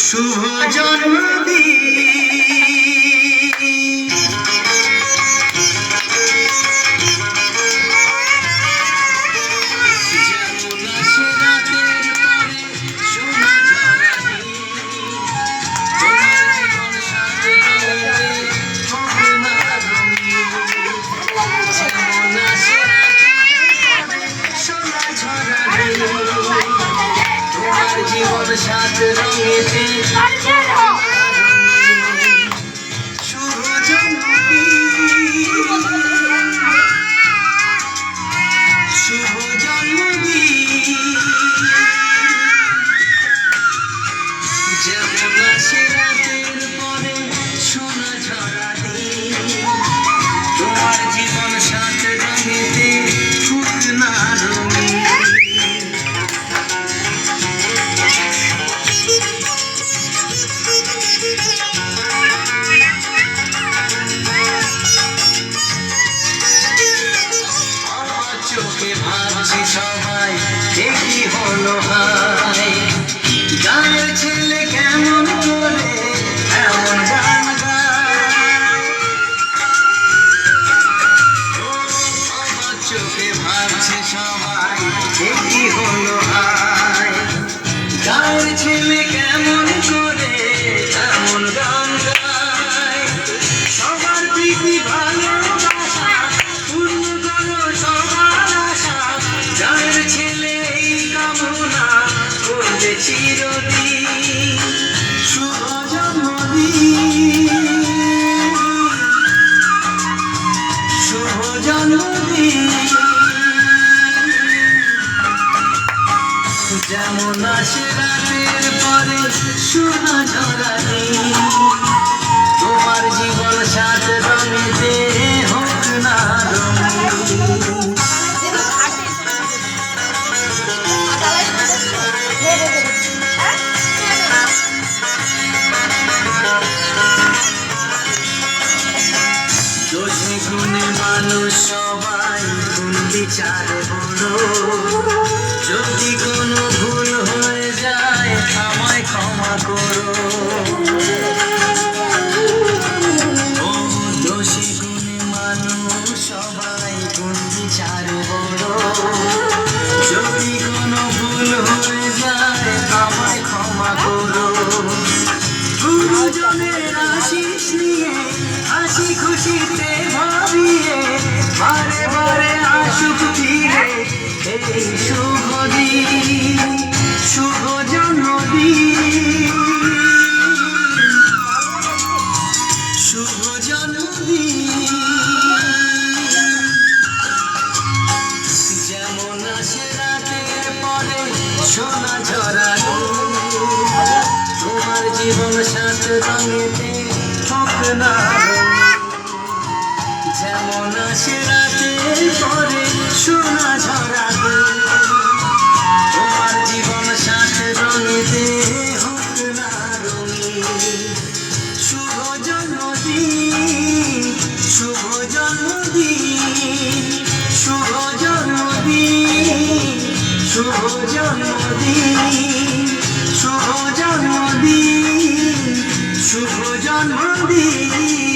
শুভ জন্মদিন জীবন সাত রঙেতে শুভ জন্মদিন শুভ জন্মদিন যেমন আসে রাতের পরে সোনা ঝরা দিন তোমার জীবন সাত রঙেতে ফুক না রঙিন চোখে ভাবছি সবাই দেখি হলো হাই গানের ছেলে কেমন করে এমন গান গায় আমার চোখে ভাবছি সবাই দেখি হলো হাই গানের ছেলে কেমন করে এমন গান গায় সবার প্রীতি ভালোবাসা পূর্ণ করো সবার আশা গানের ছেলে এই কামনা করবে চিরদিন শুভ জন্মদিন শুভ জন্মদিন যেমন আসে রাতের পরে সোনা ঝরা দিন তোমার জীবন সাত রঙেতে হোক না রঙিন দোষে গুণে মানুষ সবাই গুণ বিচার বড় যদি কোনো ভুল হয়ে যায় আমায় ক্ষমা করো ও দোষে গুণে মানুষ সবাই গুণ বিচার বড় যদি কোনো ভুল হয়ে যায় আমায় ক্ষমা করো গুরুজনের আশিস নিয়ে হাসি খুশিতে ভাবিয়ে বারে বারে আসুক ফিরে এই শুভ দিন শুভ জন্মদিন শুভ জন্মদিন যেমন আসে রাতের পরে সোনা ঝরা তোমার জীবন সাত রঙেতে হোক না যেমন আসে রাতের পরে সোনা ঝরা তোমার জীবন সাত রঙেতে হোক না রঙিন শুভ জন্মদিন শুভ জন্মদিন শুভ জন্মদিন শুভ জন্মদিন শুভ জন্মদিন শুভ জন্মদিন